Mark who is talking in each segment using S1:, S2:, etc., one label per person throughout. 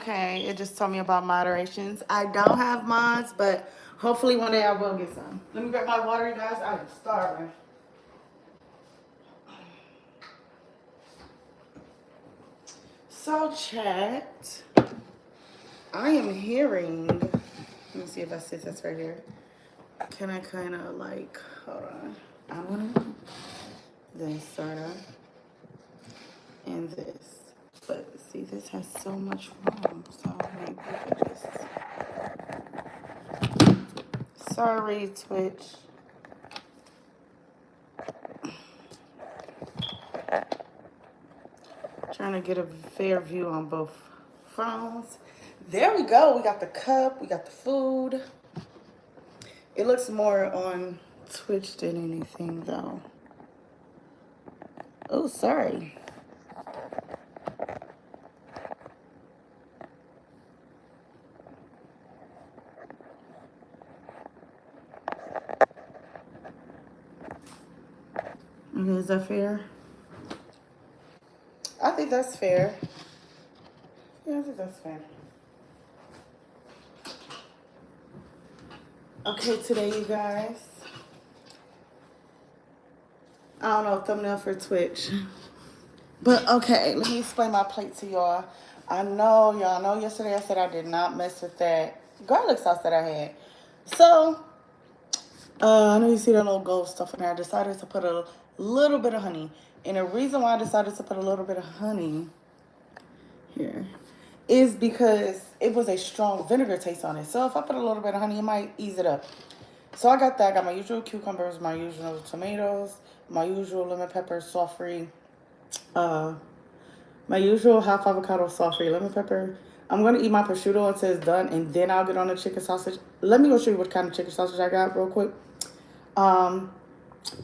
S1: Okay, it just told me about moderations. I don't have mods, but hopefully one day I will get some. Let me grab my water, you guys. I'm starving. So, chat, I am hearing. Let me see if I see this right here. Can I kind of like, hold on. I want to this sort of and this. But see, this has so much room. So maybe I could just. Sorry, Twitch. Trying to get a fair view on both phones. There we go. We got the cup. We got the food. It looks more on Twitch than anything, though. Oh, sorry. Okay, is that fair? I think that's fair. Yeah, I think that's fair. Okay, today, you guys. I don't know, thumbnail for Twitch. But okay, let me explain my plate to y'all. I know y'all know yesterday I said I did not mess with that garlic sauce that I had. So, I know you see that little gold stuff in there. I decided to put a little bit of honey. And the reason why I decided to put a little bit of honey here is because it was a strong vinegar taste on it. So if I put a little bit of honey, it might ease it up. So I got that. I got my usual cucumbers, my usual tomatoes, my usual lemon pepper, salt-free, my usual half avocado, salt-free lemon pepper. I'm going to eat my prosciutto until it's done, and then I'll get on the chicken sausage. Let me go show you what kind of chicken sausage I got real quick.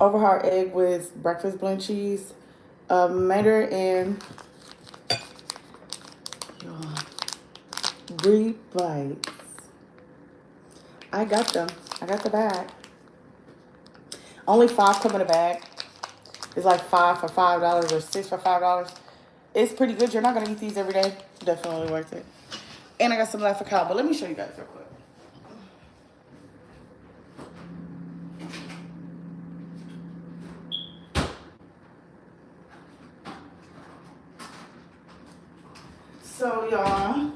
S1: Overhard egg with breakfast blend cheese, matter and brie bites. I got them. I got the bag. Only 5 come in a bag. It's like 5 for $5 or 6 for $5. It's pretty good. You're not gonna eat these every day. Definitely worth it. And I got some left for cow, but let me show you guys real quick. So y'all,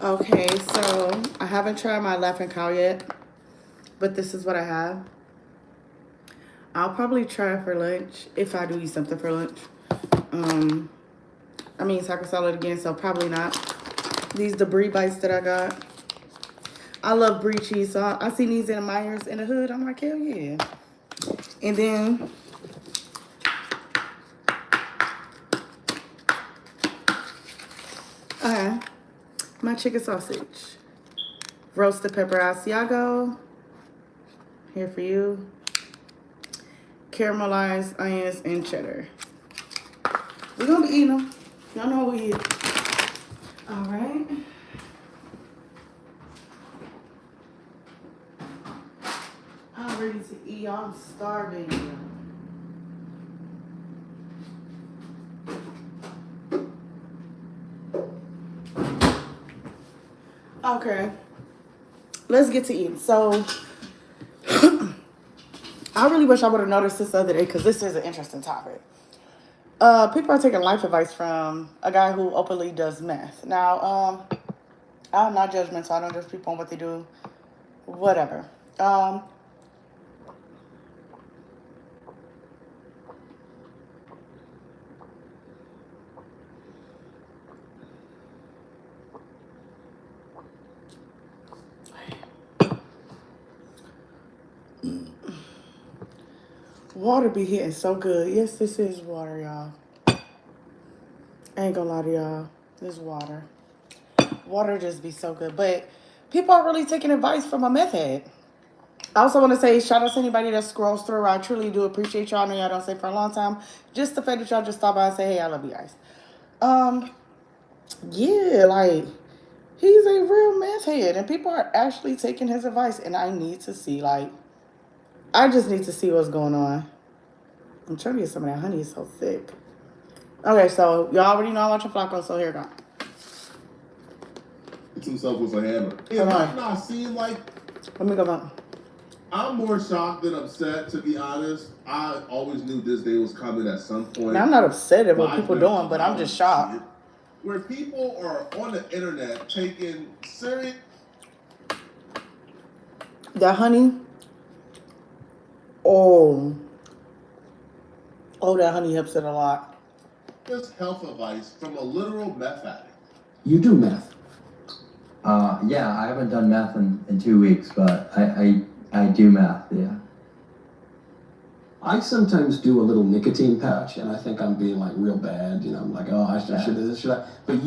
S1: okay, so I haven't tried my laughing cow yet, but this is what I have. I'll probably try it for lunch if I do eat something for lunch. I mean taco salad again, so probably not. These the brie bites that I got. I love brie cheese, so I seen these in Myers in the hood. I'm like, hell yeah. And then I have my chicken sausage, roasted pepper Asiago, here for you, caramelized onions and cheddar. We're gonna be eating them. Y'all know what we eat. All right. I'm ready to eat. I'm starving. Okay. Let's get to eating. So, I really wish I would have noticed this the other day because this is an interesting topic. People are taking life advice from a guy who openly does meth. Now, I'm not judgmental. I don't judge people on what they do. Whatever. Water be hitting so good. Yes, this is water, y'all. I ain't gonna lie to y'all. This water. Water just be so good. But people are really taking advice from a meth head. I also want to say shout out to anybody that scrolls through. I truly do appreciate y'all. I know y'all don't say for a long time. Just the fact that y'all just stop by and say, hey, I love you guys. Yeah, like, he's a real meth head. And people are actually taking his advice. And I need to see, like, I just need to see what's going on. I'm trying to get some of that honey. It's so thick. Okay, so y'all already know I'm watching Flacco, so here we go.
S2: himself with a hammer. It might not seem like.
S1: Let me go back.
S2: I'm more shocked than upset, to be honest. I always knew this day was coming at some point.
S1: Now, I'm not upset at what people doing, but I'm just shocked.
S2: Where people are on the internet taking serious.
S1: That honey. Oh, that honey helps it a lot.
S2: This health advice from a literal meth addict.
S3: You do meth?
S4: Yeah, I haven't done meth in 2 weeks, but I do meth, yeah.
S3: I sometimes do a little nicotine patch, and I think I'm being like real bad. You know, I'm like, oh, I should do this, should I? But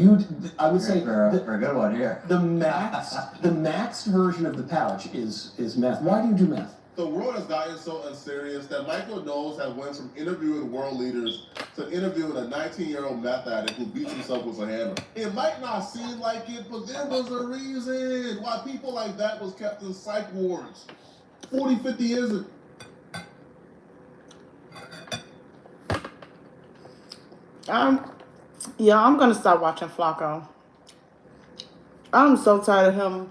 S3: I would say
S4: for a good one here.
S3: The max version of the pouch is meth. Why do you do meth?
S2: The world has gotten so unserious that Michael Knowles has went from interviewing world leaders to interviewing a 19-year-old meth addict who beats himself with a hammer. It might not seem like it, but there was a reason why people like that was kept in psych wards 40, 50 years ago.
S1: I'm gonna start watching Flacco. I'm so tired of him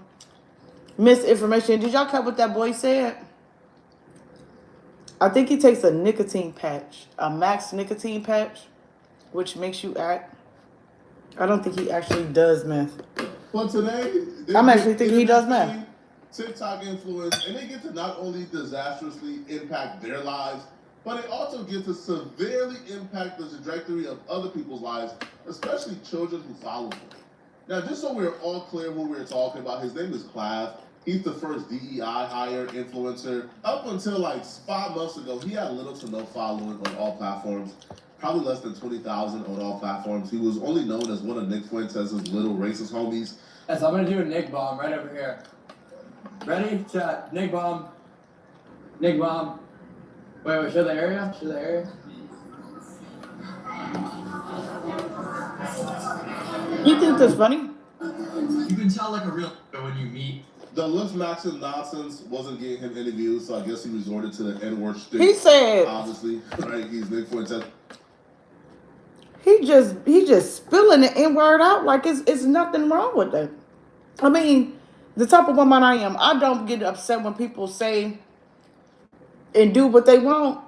S1: misinformation. Did y'all catch what that boy said? I think he takes a nicotine patch, a max nicotine patch, which makes you act. I don't think he actually does meth.
S2: But today,
S1: I'm actually thinking he does meth.
S2: TikTok influence, and they get to not only disastrously impact their lives, but it also gets to severely impact the trajectory of other people's lives, especially children who follow them. Now, just so we're all clear who we're talking about, his name is Clav. He's the first DEI hire influencer. Up until like 5 months ago, he had little to no following on all platforms, probably less than 20,000 on all platforms. He was only known as one of Nick Fuentes' little racist homies.
S4: So I'm gonna do a Nick bomb right over here. Ready? Chat. Nick bomb. Nick bomb. Wait, show the area? Show the area?
S1: You think that's funny?
S4: You can tell like a real when you meet.
S2: The looks maxing nonsense wasn't getting him any views, so I guess he resorted to the N-word shtick.
S1: He said,
S2: obviously, right? He's Nick Fuentes.
S1: He just spilling the N-word out like it's nothing wrong with that. I mean, the type of woman I am, I don't get upset when people say and do what they want.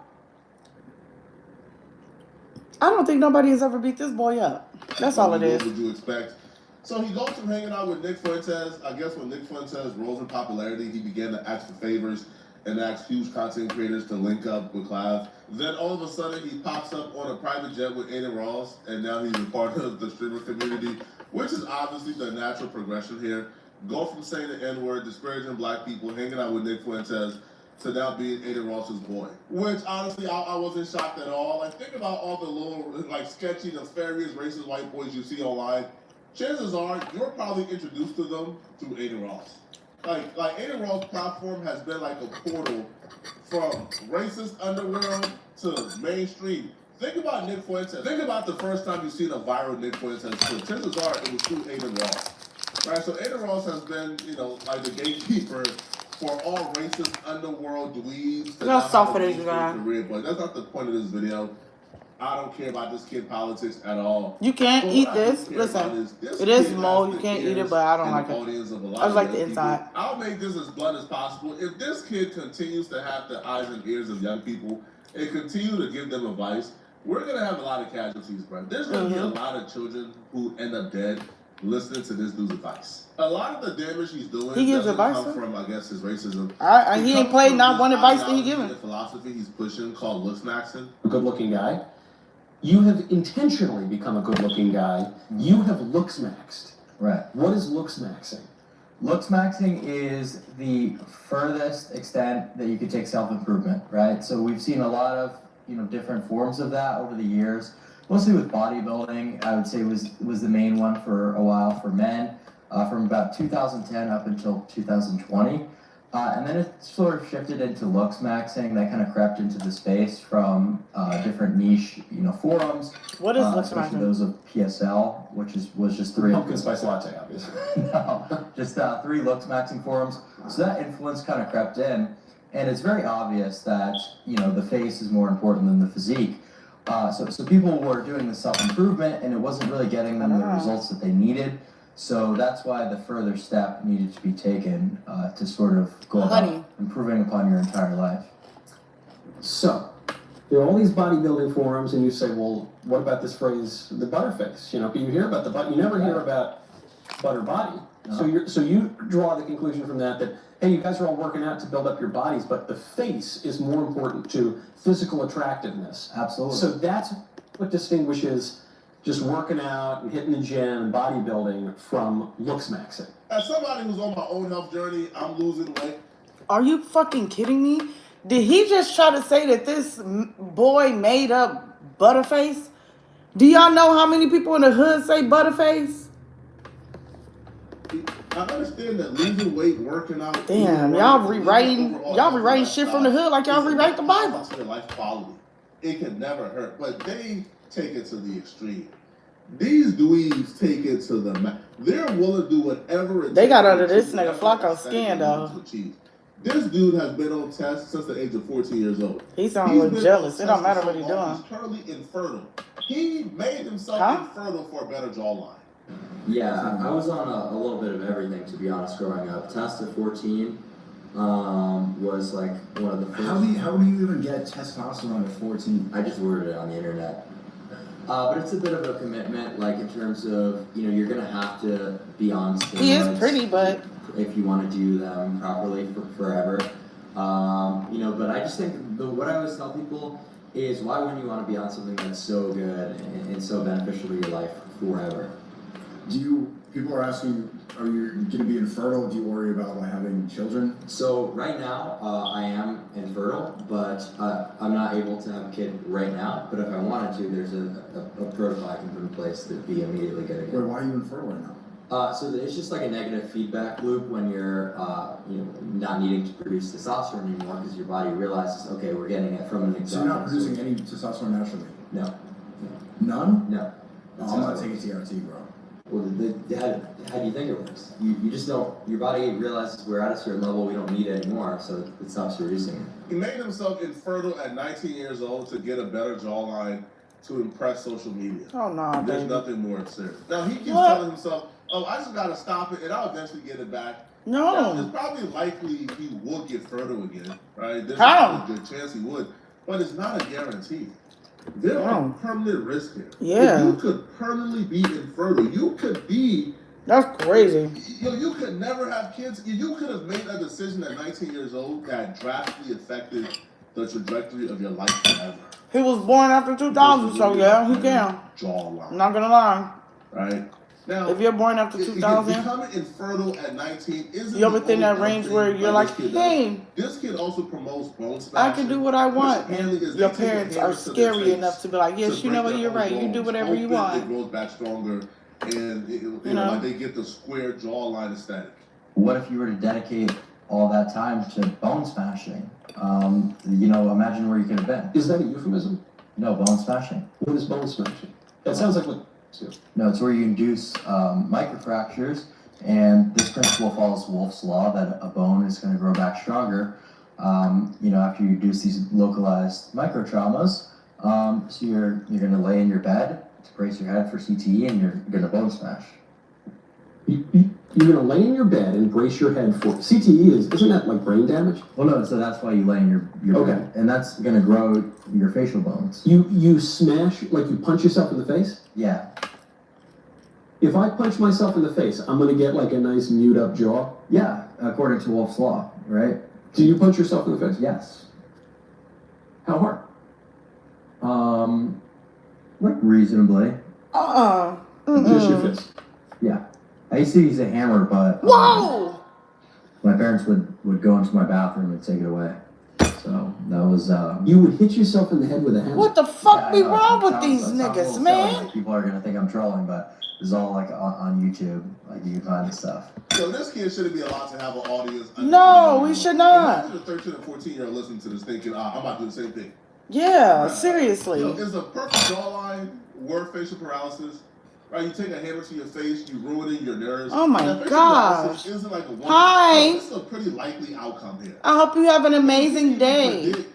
S1: I don't think nobody has ever beat this boy up. That's all it is.
S2: What would you expect? So he goes from hanging out with Nick Fuentes. I guess when Nick Fuentes rose in popularity, he began to ask for favors and ask huge content creators to link up with Clive. Then all of a sudden, he pops up on a private jet with Aiden Ross, and now he's a part of the streamer community, which is obviously the natural progression here. Go from saying the N-word, disparaging black people, hanging out with Nick Fuentes, to now being Aiden Ross's boy. Which, honestly, I wasn't shocked at all. Like, think about all the little, like, sketchy, nefarious, racist white boys you see online. Chances are you're probably introduced to them through Aiden Ross. Like Aiden Ross' platform has been like a portal from racist underworld to mainstream. Think about Nick Fuentes. Think about the first time you've seen a viral Nick Fuentes clip. Chances are it was through Aiden Ross. Right? So Aiden Ross has been, like the gatekeeper for all racist underworld dweebs.
S1: Look how soft it is, you guys.
S2: But that's not the point of this video. I don't care about this kid politics at all.
S1: You can't eat this. Listen, it is mold. You can't eat it, but I don't like it. I just like the inside.
S2: I'll make this as blunt as possible. If this kid continues to have the eyes and ears of young people and continue to give them advice, we're going to have a lot of casualties, bro. There's going to be a lot of children who end up dead listening to this dude's advice. A lot of the damage he's doing doesn't come from, I guess, his racism.
S1: He ain't played not one advice that he given.
S2: The philosophy he's pushing called looks maxing.
S3: A good-looking guy. You have intentionally become a good-looking guy. You have looks maxed.
S4: Right.
S3: What is looks maxing?
S4: Looks maxing is the furthest extent that you could take self-improvement, right? So we've seen a lot of, different forms of that over the years. Mostly with bodybuilding, I would say was the main one for a while for men, from about 2010 up until 2020. And then it sort of shifted into looks maxing. That kind of crept into the space from different niche, forums.
S1: What is looks maxing?
S4: Those of PSL, which was just 3.
S3: Pumpkin spice latte, obviously.
S4: No, just 3 looks maxing forums. So that influence kind of crept in, and it's very obvious that the face is more important than the physique. So people were doing the self-improvement, and it wasn't really getting them the results that they needed. So that's why the further step needed to be taken to sort of go about improving upon your entire life.
S3: So, there are all these bodybuilding forums, and you say, well, what about this phrase, the butterface? You know, you hear about the butt, you never hear about butter body.
S4: No.
S3: So you draw the conclusion from that, hey, you guys are all working out to build up your bodies, but the face is more important to physical attractiveness.
S4: Absolutely.
S3: So that's what distinguishes just working out and hitting the gym and bodybuilding from looks maxing.
S2: As somebody who's on my own health journey, I'm losing weight.
S1: Are you fucking kidding me? Did he just try to say that this boy made up Butterface? Do y'all know how many people in the hood say Butterface?
S2: I understand that losing weight, working out.
S1: Damn, y'all rewriting shit from the hood like y'all rewrite the Bible.
S2: Your life quality. It can never hurt, but they take it to the extreme. These dweebs take it to the max. They're willing to do whatever it
S1: They
S2: takes
S1: got under this
S2: to
S1: nigga Flacco's skin, though.
S2: This dude has been on tests since the age of 14 years old.
S1: He sounds a little jealous. It don't matter what he's doing.
S2: He's currently infertile. He made himself infertile for a better jawline.
S5: Yeah, I was on a little bit of everything, to be honest, growing up. Test at 14 was like one of the first.
S6: How do you even get testosterone at 14?
S5: I just ordered it on the internet. But it's a bit of a commitment, like in terms of, you're going to have to be on steroids.
S1: He is pretty, but
S5: if you want to do them properly for forever. But I just think what I always tell people is, why wouldn't you want to be on something that's so good and so beneficial to your life forever?
S6: People are asking, are you going to be infertile? Do you worry about having children?
S5: So right now, I am infertile, but I'm not able to have a kid right now. But if I wanted to, there's a protocol I can put in place to be immediately good again.
S6: Wait, why are you infertile right now?
S5: So it's just like a negative feedback loop when you're, not needing to produce testosterone anymore because your body realizes, okay, we're getting it from an exogenous.
S6: So you're not producing any testosterone naturally?
S5: No.
S6: None?
S5: No.
S6: I'm not taking TRT, bro.
S5: Well, how do you think it works? You just don't, your body realizes we're at a certain level, we don't need it anymore, so it stops producing it.
S2: He made himself infertile at 19 years old to get a better jawline to impress social media.
S1: oh no,
S2: There's
S1: baby.
S2: nothing more absurd. Now he keeps telling himself, I just gotta stop it and I'll eventually get it back. Now,
S1: No.
S2: it's probably likely he would get fertile again, right? There's
S1: How?
S2: a good chance he would, but it's not a guarantee. There are
S1: Oh.
S2: permanent risks here.
S1: Yeah.
S2: If you could permanently be infertile, you could be,
S1: That's crazy.
S2: you could never have kids. You could have made a decision at 19 years old that drastically affected the trajectory of your life forever.
S1: He was born after 2000, so yeah, he can.
S2: Jawline.
S1: I'm not gonna lie.
S2: Right? Now,
S1: If you're born after 2000,
S2: becoming infertile at 19 isn't
S1: you're
S2: the
S1: within that
S2: only
S1: range
S2: thing
S1: where you're
S2: that
S1: like,
S2: this kid
S1: hey,
S2: does. This kid also promotes bone
S1: I
S2: smashing.
S1: can do what I want.
S2: which apparently is
S1: Your
S2: they take
S1: parents
S2: a
S1: are
S2: hammer to their
S1: scary
S2: face
S1: enough to be like, yes,
S2: to
S1: you know
S2: break
S1: what, you're
S2: their
S1: right.
S2: own
S1: You do
S2: bones,
S1: whatever you
S2: hoping
S1: want.
S2: It grows back stronger, and you know, like they get the square jawline aesthetic.
S4: What if you were to dedicate all that time to bone smashing? Imagine where you could have been.
S3: Is that a euphemism?
S4: No, bone smashing.
S3: What is bone smashing? That sounds like what.
S4: No, it's where you induce microfractures, and this principle follows Wolff's law that a bone is going to grow back stronger, after you induce these localized microtraumas. So you're going to lay in your bed to brace your head for CTE, and you're going to bone smash.
S3: You're going to lay in your bed and brace your head for CTE. Isn't that like brain damage?
S4: Well, no, so that's why you lay in your bed, and that's going to grow your facial bones.
S3: You smash, like you punch yourself in the face?
S4: Yeah.
S3: If I punch myself in the face, I'm going to get like a nice mewed up jaw?
S4: Yeah, according to Wolff's law, right?
S3: Do you punch yourself in the face?
S4: Yes.
S3: How hard?
S4: Like reasonably.
S3: Just your fist.
S4: Yeah. I used to use a hammer, but
S1: Whoa!
S4: my parents would go into my bathroom and take it away. So that was
S3: You would hit yourself in the head with a hammer?
S1: What the fuck
S4: yeah,
S1: be
S4: I know,
S1: wrong
S4: it
S1: with
S4: sounds-
S1: these
S4: it sounds a
S1: niggas,
S4: little silly,
S1: man?
S4: like, people are gonna think I'm trolling, but it's all like on YouTube. Like you can find the stuff.
S2: So this kid shouldn't be allowed to have an audience.
S1: No, we should not.
S2: Imagine a 13 or 14-year-old listening to this thinking, I'm about to do the same thing.
S1: Yeah, seriously.
S2: Is a perfect jawline worth facial paralysis? Right, you take a hammer to your face, you ruining your nerves.
S1: Oh my
S2: Now, facial
S1: gosh.
S2: paralysis isn't like a
S1: Hi.
S2: This is a pretty likely outcome here.
S1: I hope you have an amazing
S2: You
S1: day.
S2: predict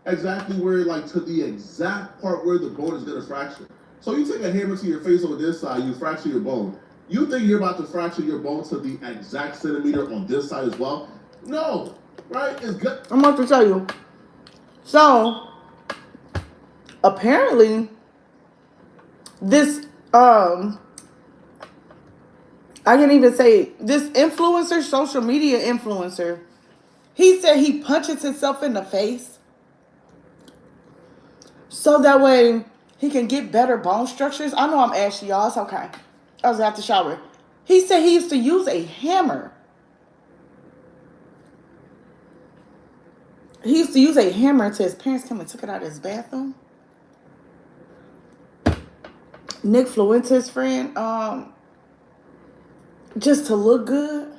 S2: exactly where, like, to the exact part where the bone is gonna fracture. So you take a hammer to your face on this side, you fracture your bone. You think you're about to fracture your bone to the exact centimeter on this side as well? No, right? It's good.
S1: I'm about to tell you. So, apparently, this, I can't even say, this influencer, social media influencer, he said he punches himself in the face so that way he can get better bone structures. I know I'm ashy, y'all. It's okay. I was at the shower. He said he used to use a hammer. He used to use a hammer until his parents came and took it out of his bathroom. Nick flew into his friend just to look good.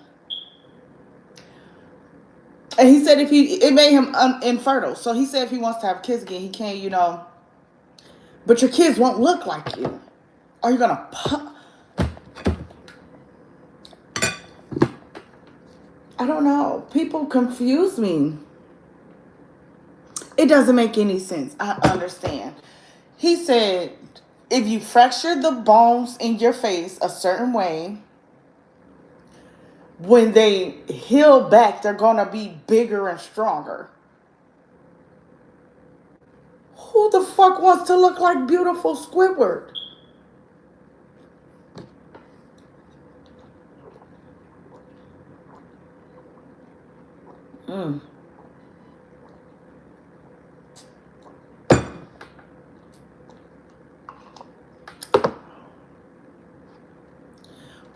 S1: And he said it made him infertile. So he said if he wants to have kids again, he can't, you know. But your kids won't look like you. Are you going to I don't know. People confuse me. It doesn't make any sense. I understand. He said if you fracture the bones in your face a certain way, when they heal back, they're going to be bigger and stronger. Who the fuck wants to look like beautiful Squidward?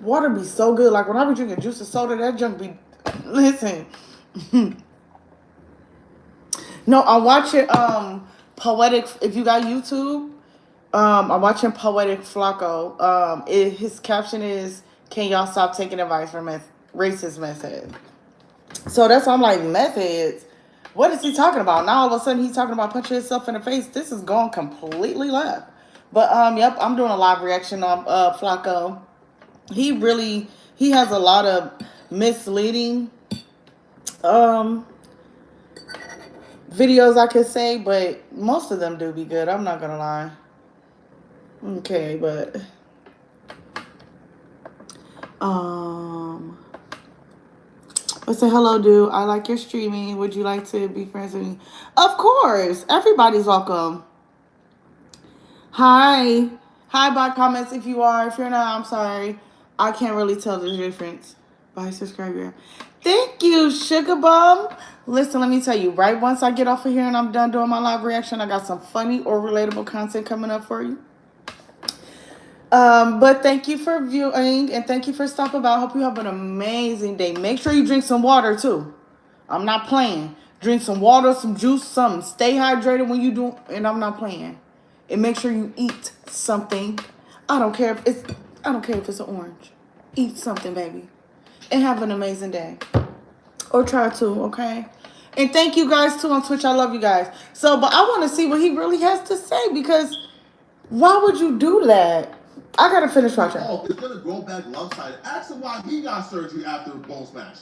S1: Water be so good. Like when I be drinking juice and soda, that junk be... Listen. No, I'm watching Poetic... If you got YouTube, I'm watching Poetic Flacco. His caption is, can y'all stop taking advice from racist Meth Head? So that's why I'm like, Meth Heads? What is he talking about? Now all of a sudden he's talking about punching himself in the face. This is going completely left. But, yep, I'm doing a live reaction on Flacco. He has a lot of misleading videos, I could say, but most of them do be good. I'm not gonna lie. Okay, but let's say hello, dude. I like your streaming. Would you like to be friends with me? Of course. Everybody's welcome. Hi by comments if you are. If you're not, I'm sorry. I can't really tell the difference. Bye, subscriber. Thank you, Sugar Bum. Listen, let me tell you, right once I get off of here and I'm done doing my live reaction, I got some funny or relatable content coming up for you. But thank you for viewing and thank you for stopping by. I hope you have an amazing day. Make sure you drink some water too. I'm not playing. Drink some water, some juice, something. Stay hydrated when you do, and I'm not playing. And make sure you eat something. I don't care if it's an orange. Eat something, baby. And have an amazing day. Or try to, okay? And thank you guys, too, on Twitch. I love you guys. So, but I want to see what he really has to say, because why would you do that? I got to finish watching.
S2: Oh, it's going to grow back lopsided. Ask him why he got surgery after bone smash.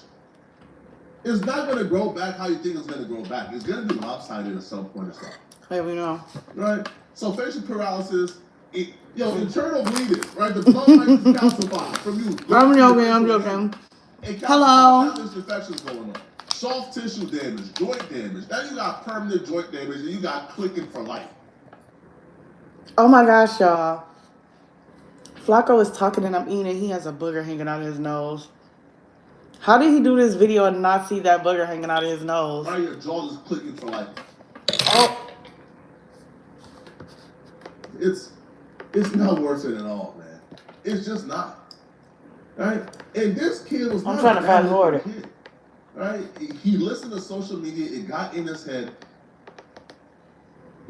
S2: It's not going to grow back how you think it's going to grow back. It's going to be lopsided at some point or something.
S1: There we know.
S2: Right? So facial paralysis, internal bleeding, right? The blood might just calcify from you.
S1: I'm joking. Hello.
S2: There's infections going on. Soft tissue damage, joint damage. Now you got permanent joint damage and you got clicking for life.
S1: Oh my gosh, y'all. Flacco is talking and I'm eating. He has a booger hanging out of his nose. How did he do this video and not see that booger hanging out of his nose?
S2: Right, your jaw is clicking for life.
S1: Oh.
S2: It's not worth it at all, man. It's just not. Right? And this kid was not
S1: trying to fast forward it.
S2: Kid, right? He listened to social media, it got in his head.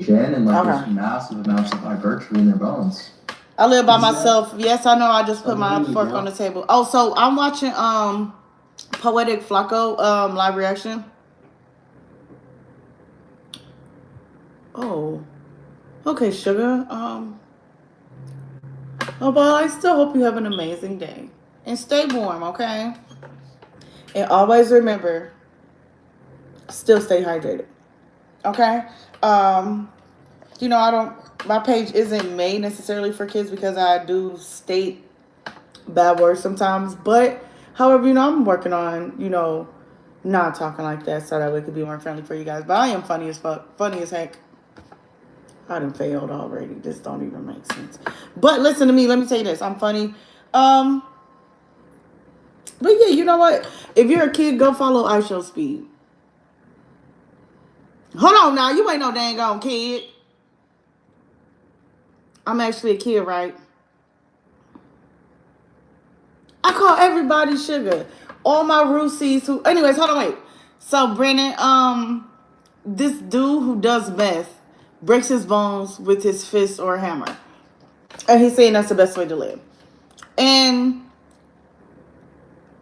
S4: And like there's massive amounts of hypertrophy in their bones.
S1: I live by myself. Yes, I know. I just put my fork on the table. Oh, so I'm watching Poetic Flacco live reaction. Oh. Okay, sugar. Oh, but I still hope you have an amazing day. And stay warm, okay? And always remember, still stay hydrated. Okay? My page isn't made necessarily for kids because I do state bad words sometimes. But, however, I'm working on, not talking like that so that we could be more friendly for you guys. But I am funny as fuck. Funny as heck. I done failed already. This don't even make sense. But listen to me. Let me tell you this. I'm funny. But yeah, you know what? If you're a kid, go follow iShow Speed. Hold on now. You ain't no dang on kid. I'm actually a kid, right? I call everybody sugar. All my Rusies who... Anyways, hold on, wait. So, Brennan, this dude who does meth breaks his bones with his fist or hammer. And he's saying that's the best way to live. And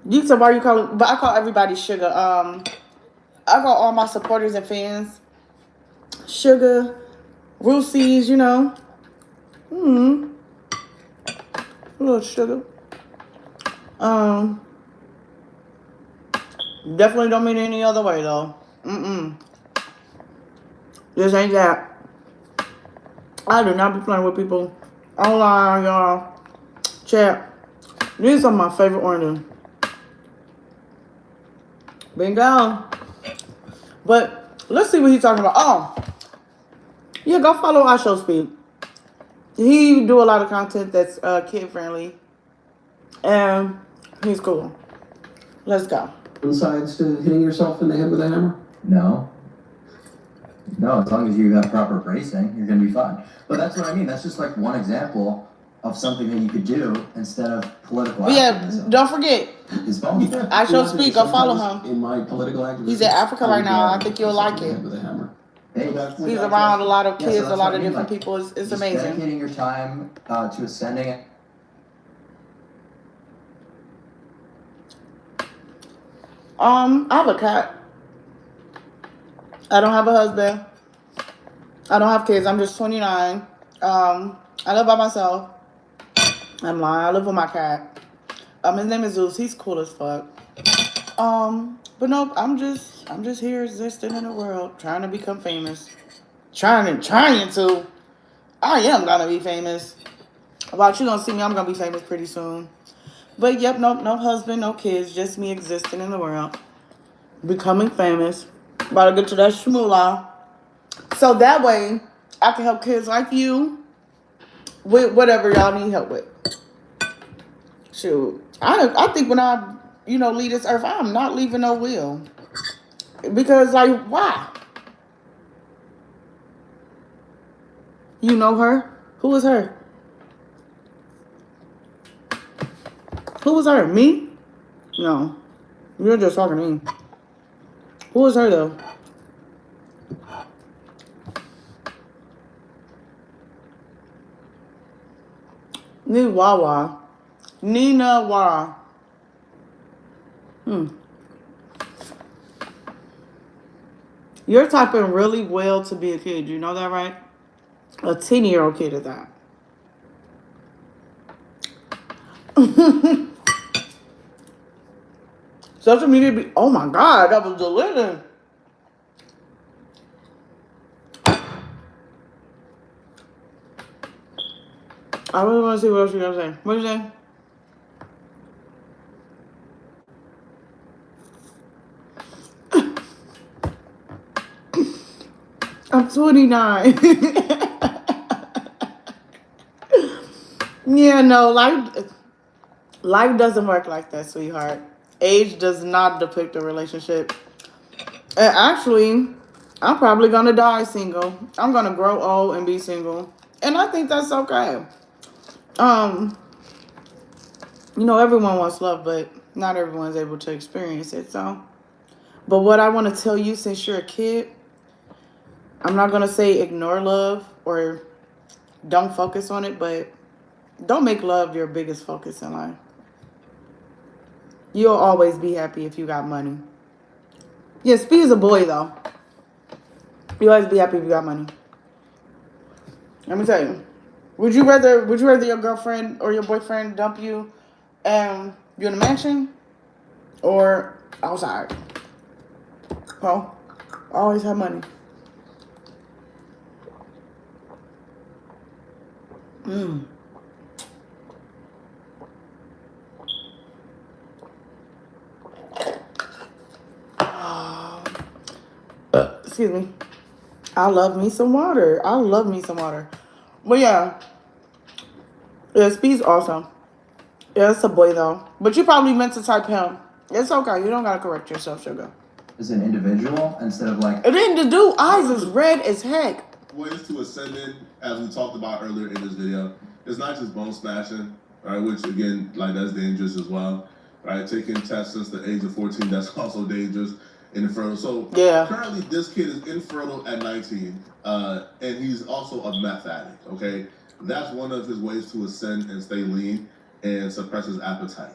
S1: you said, why are you calling... But I call everybody sugar. I call all my supporters and fans sugar, Rusies, a little sugar. Definitely don't mean it any other way, though. This ain't that. I do not be playing with people online, y'all. Chat. These are my favorite oranges. Bingo. But let's see what he's talking about. Oh, yeah, go follow iShow Speed. He do a lot of content that's kid friendly, and he's cool. Let's go.
S3: Insides to hitting yourself in the head with a hammer?
S4: No. No, as long as you have proper bracing, you're going to be fine. But that's what I mean. That's just like one example of something that you could do instead of political
S1: But yeah,
S4: activism.
S1: don't forget,
S4: His bones.
S1: iShow Speed, go follow him.
S3: In my political activism,
S1: He's in Africa right now. I think you'll like it.
S3: With a hammer.
S4: Hey,
S1: He's around a lot of
S4: Yeah, so
S1: kids,
S4: that's
S1: a lot
S4: what I
S1: of
S4: mean,
S1: different
S4: like,
S1: people. It's
S4: just
S1: amazing.
S4: dedicating your time to ascending it.
S1: I have a cat. I don't have a husband. I don't have kids. I'm just 29. I live by myself. I'm lying. I live with my cat. His name is Zeus. He's cool as fuck. But no, I'm just here existing in the world, trying to become famous. Trying to. I am gonna be famous. About you gonna see me, I'm gonna be famous pretty soon. But yep, no husband, no kids, just me existing in the world. Becoming famous. About to get to that shmoolah. So that way, I can help kids like you with whatever y'all need help with. Shoot. I think when I, leave this earth, I'm not leaving no will. Because, like, why? You know her? Who is her? Who was her? Me? No. You're just talking to me. Who was her, though? Nina Wara. You're typing really well to be a kid. You know that, right? A 10-year-old kid at that. Social media be... Oh, my God. That was delicious. I really want to see what else you're going to say. What did you say? I'm 29. Yeah, no, life doesn't work like that, sweetheart. Age does not depict a relationship. And actually, I'm probably going to die single. I'm going to grow old and be single. And I think that's okay. Everyone wants love, but not everyone's able to experience it, so. But what I want to tell you, since you're a kid, I'm not going to say ignore love or don't focus on it, but don't make love your biggest focus in life. You'll always be happy if you got money. Yeah, Speed is a boy, though. You'll always be happy if you got money. Let me tell you. Would you rather your girlfriend or your boyfriend dump you and you're in a mansion or outside? Well, always have money. Excuse me. I love me some water. I love me some water. But yeah. Yeah, Speed's awesome. Yeah, it's a boy though. But you probably meant to type him. It's okay. You don't gotta correct yourself, sugar.
S4: As an individual instead of like.
S1: And then the dude eyes is red as heck.
S2: Ways to ascend it, as we talked about earlier in this video, it's not just bone smashing, right? Which again, like that's dangerous as well, right? Taking tests since the age of 14, that's also dangerous and infertile. So
S1: Yeah.
S2: currently, this kid is infertile at 19, and he's also a meth addict. Okay, that's one of his ways to ascend and stay lean and suppress his appetite.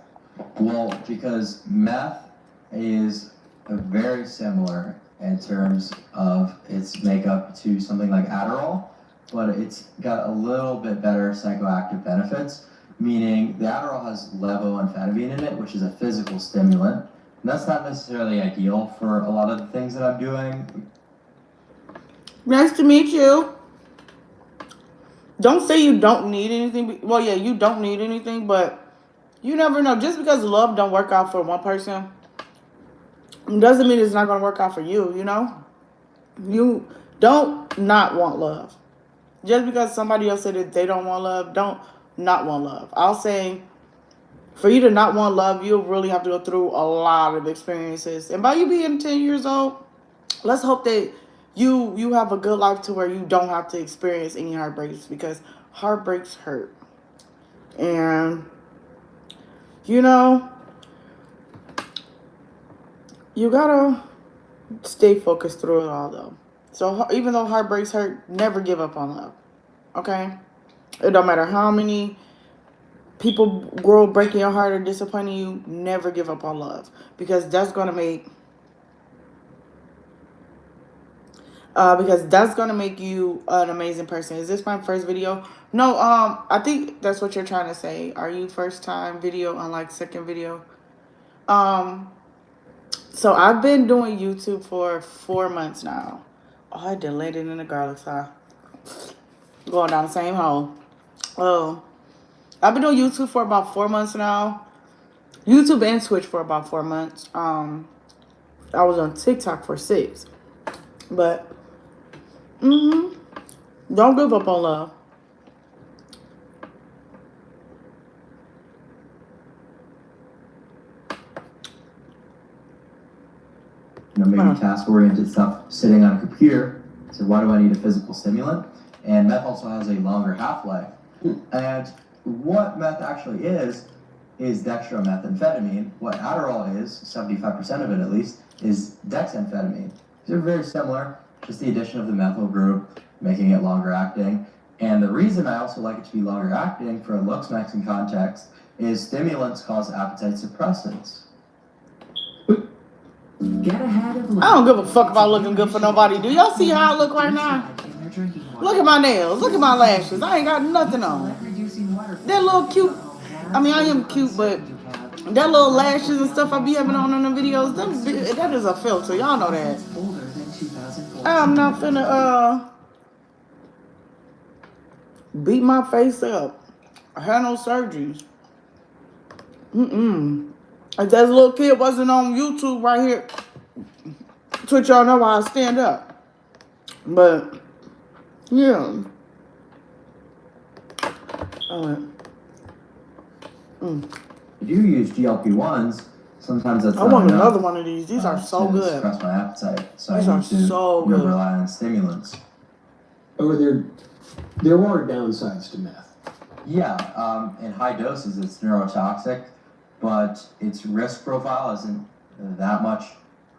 S4: Well, because meth is very similar in terms of its makeup to something like Adderall, but it's got a little bit better psychoactive benefits, meaning the Adderall has levoamphetamine in it, which is a physical stimulant. And that's not necessarily ideal for a lot of the things that I'm doing.
S1: Nice to meet you. Don't say you don't need anything. Well, yeah, you don't need anything, but you never know. Just because love don't work out for one person doesn't mean it's not going to work out for you, you know? You don't not want love. Just because somebody else said that they don't want love, don't not want love. I'll say, for you to not want love, you'll really have to go through a lot of experiences. And by you being 10 years old, let's hope that you have a good life to where you don't have to experience any heartbreaks, because heartbreaks hurt. And, you know, you gotta stay focused through it all, though. So even though heartbreaks hurt, never give up on love, okay? It don't matter how many people grow breaking your heart or disappointing you, never give up on love, because that's gonna make you an amazing person. Is this my first video? No, I think that's what you're trying to say. Are you first time video unlike second video? So I've been doing YouTube for 4 months now. Oh, I done landed in the garlic side. Going down the same hole. Oh, I've been doing YouTube for about 4 months now. YouTube and Twitch for about 4 months. I was on TikTok for 6. But, don't give up on love.
S4: You know, maybe task-oriented stuff, sitting on a computer. So why do I need a physical stimulant? And meth also has a longer half-life. And what meth actually is dextromethamphetamine. What Adderall is, 75% of it at least, is dexamphetamine. They're very similar, just the addition of the methyl group, making it longer acting. And the reason I also like it to be longer acting for a looks maxing context is stimulants cause appetite suppressants.
S7: Get ahead of
S1: I don't give a fuck about looking good for nobody. Do y'all see how I look right now? Look at my nails. Look at my lashes. I ain't got nothing on. That little cute. I mean, I am cute, but that little lashes and stuff I be having on the videos, that is a filter. Y'all know that. I'm not finna beat my face up. I had no surgeries. If that little kid wasn't on YouTube right here, Twitch, y'all know why I stand up. But, yeah.
S4: If you use GLP-1s, sometimes that's
S1: I want another one of these. These are so
S4: to
S1: good.
S4: suppress my appetite. So
S1: These
S4: I
S1: are
S4: need to
S1: so good.
S4: rely on stimulants.
S3: Or there are downsides to meth.
S4: Yeah, in high doses it's neurotoxic, but its risk profile isn't that much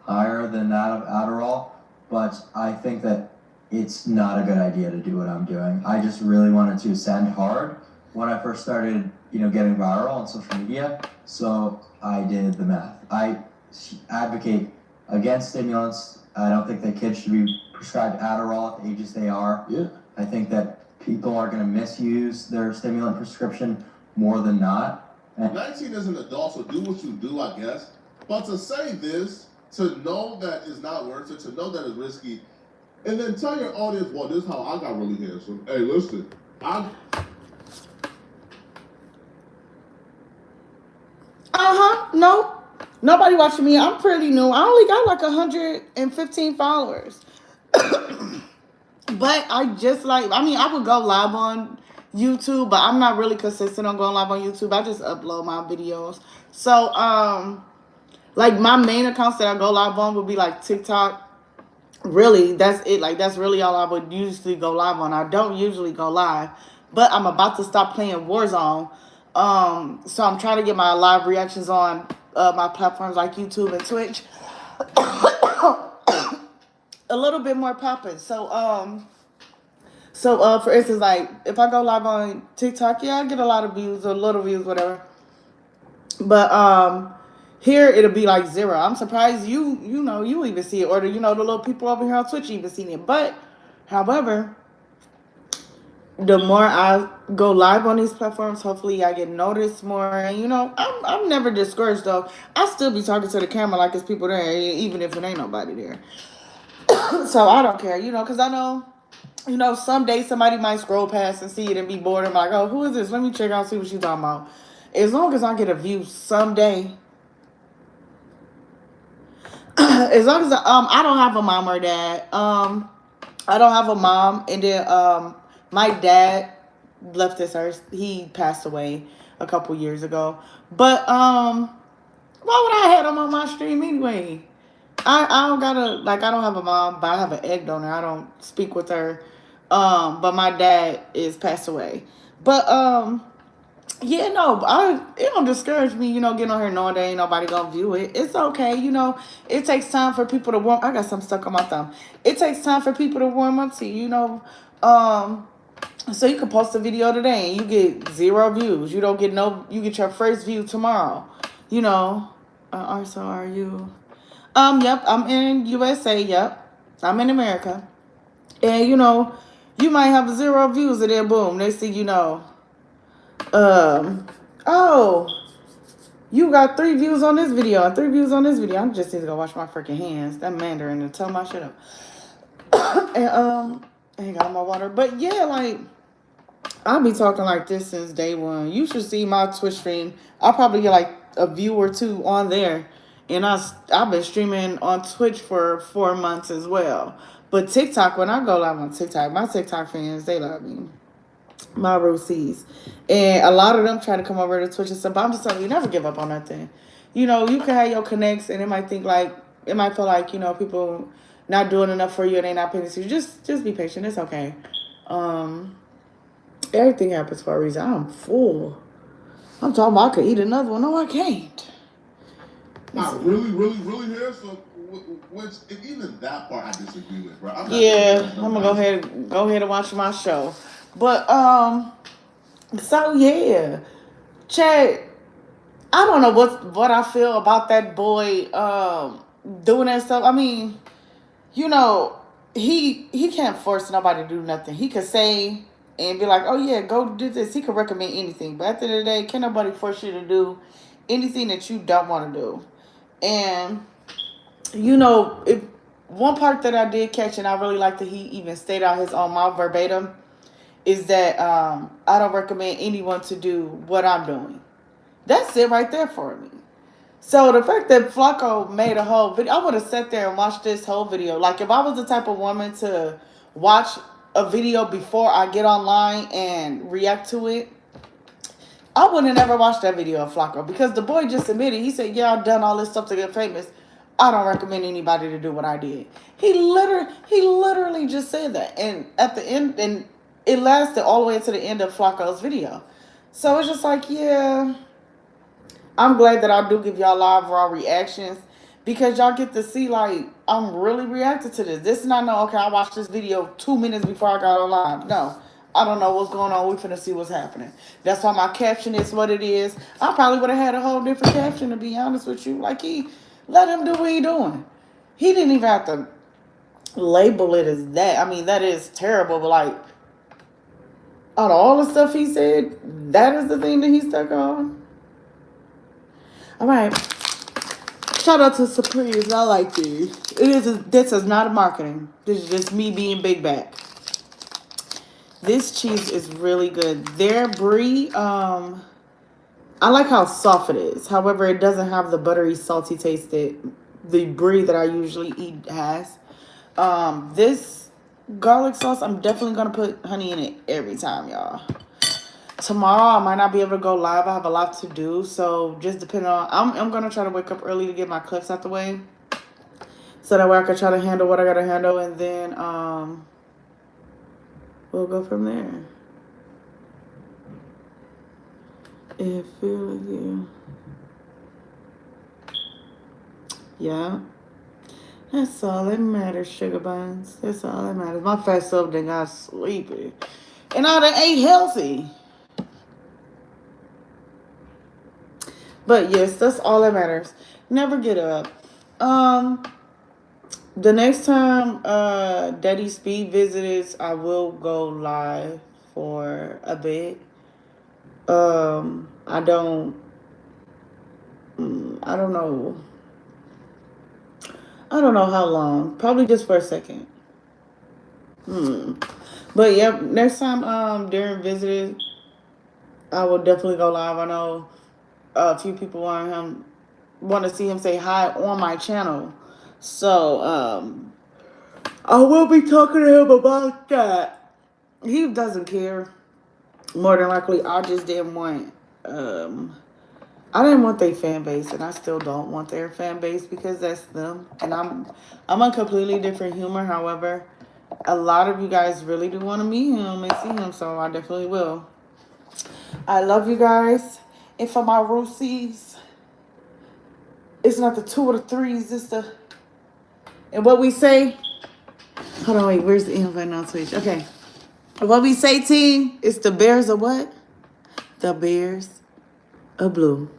S4: higher than that of Adderall. But I think that it's not a good idea to do what I'm doing. I just really wanted to ascend hard when I first started, getting viral on social media. So I did the meth. I advocate against stimulants. I don't think that kids should be prescribed Adderall at the ages they are.
S3: Yeah.
S4: I think that people are going to misuse their stimulant prescription more than not.
S2: 19 is an adult, so do what you do, I guess. But to say this, to know that it's not worth it, to know that it's risky, and then tell your audience, well, this is how I got really handsome. Hey, listen,
S1: No. Nobody watching me. I'm pretty new. I only got like 115 followers. But I just like, I mean, I would go live on YouTube, but I'm not really consistent on going live on YouTube. I just upload my videos. So, like my main accounts that I go live on would be like TikTok. Really, that's it. Like that's really all I would usually go live on. I don't usually go live, but I'm about to stop playing Warzone. So I'm trying to get my live reactions on my platforms like YouTube and Twitch a little bit more popping. So for instance, like if I go live on TikTok, yeah, I get a lot of views or little views, whatever. But here it'll be like 0. I'm surprised you even see it, or the little people over here on Twitch even seen it. But however, the more I go live on these platforms, hopefully I get noticed more. And I'm never discouraged though. I still be talking to the camera like there's people there, even if it ain't nobody there. So I don't care, because I know. Someday somebody might scroll past and see it and be bored and be like, oh, who is this? Let me check out, see what she's talking about. As long as I get a view someday, as long as I don't have a mom or dad. I don't have a mom, and then my dad left this earth. He passed away a couple years ago. But why would I have him on my stream anyway? I don't I don't have a mom, but I have an egg donor. I don't speak with her. But my dad is passed away. But yeah, no, it don't discourage me, getting on here knowing there ain't nobody gonna view it. It's okay, it takes time for people to warm. I got something stuck on my thumb. It takes time for people to warm up to so you can post a video today and you get 0 views. You don't get you get your first view tomorrow. So are you? Yep, I'm in USA, yep. I'm in America. And you might have 0 views and then boom, next thing you know. Oh, you got 3 views on this video and 3 views on this video. I just need to go wash my freaking hands. That Mandarin and tell my shit up. And I ain't got my water. But yeah, like I'll be talking like this since day one. You should see my Twitch stream. I'll probably get like a view or 2 on there. And I've been streaming on Twitch for 4 months as well. But TikTok, when I go live on TikTok, my TikTok fans, they love me. My Roosies. And a lot of them try to come over to Twitch and stuff. But I'm just telling you, never give up on nothing. You can have your connects and it might feel like, people not doing enough for you and they not paying attention. Just be patient. It's okay. Everything happens for a reason. I'm full. I'm talking about I could eat another one. No, I can't.
S2: Not really, really, really here. So, which if even that part I disagree with, bro. I'm
S1: gonna go ahead and watch my show. But so yeah, Chad. I don't know what I feel about that boy doing that stuff. I mean, he can't force nobody to do nothing. He could say and be like, oh yeah, go do this. He could recommend anything. But at the end of the day, can't nobody force you to do anything that you don't want to do. And if one part that I did catch, and I really like that he even stated out his own mouth verbatim, is that I don't recommend anyone to do what I'm doing. That's it right there for me. So the fact that Flacco made a whole video, I would have sat there and watched this whole video. Like if I was the type of woman to watch a video before I get online and react to it, I would have never watched that video of Flacco, because the boy just admitted, he said, yeah, I've done all this stuff to get famous. I don't recommend anybody to do what I did. He literally just said that. And at the end, and it lasted all the way to the end of Flacco's video. So it's just like, yeah, I'm glad that I do give y'all live raw reactions, because y'all get to see, like, I'm really reacting to this. This is not okay, I watched this video 2 minutes before I got on live. No. I don't know what's going on. We finna see what's happening. That's why my caption is what it is. I probably would have had a whole different caption, to be honest with you. Like, let him do what he doing. He didn't even have to label it as that. I mean, that is terrible, but like, out of all the stuff he said, that is the thing that he stuck on. All right. Shout out to Supremes. I like these. This is not a marketing. This is just me being big back. This cheese is really good. Their brie, I like how soft it is. However, it doesn't have the buttery, salty taste that the brie that I usually eat has. This garlic sauce, I'm definitely gonna put honey in it every time, y'all. Tomorrow I might not be able to go live. I have a lot to do, so just depending on. I'm gonna try to wake up early to get my clips out the way, so that way I can try to handle what I gotta handle, and then we'll go from there. It feels you. Yeah. That's all that matters, sugar buns. That's all that matters. My fat self done got sleepy. And I done ate healthy. But yes, that's all that matters. Never get up. The next time Daddy Speed visits, I will go live for a bit. I don't know. I don't know how long. Probably just for a second. But yep, next time Darren visited, I will definitely go live. I know a few people want to see him say hi on my channel. So I will be talking to him about that. He doesn't care. More than likely, I just didn't want their fan base, and I still don't want their fan base because that's them. And I'm a completely different humor. However, a lot of you guys really do want to meet him and see him, so I definitely will. I love you guys. And for my Roosies, it's not the 2 or the 3s, it's the... And what we say... Hold on, wait, where's the invite on Twitch? Okay. What we say, team, it's the Bears of what? The Bears of Blue.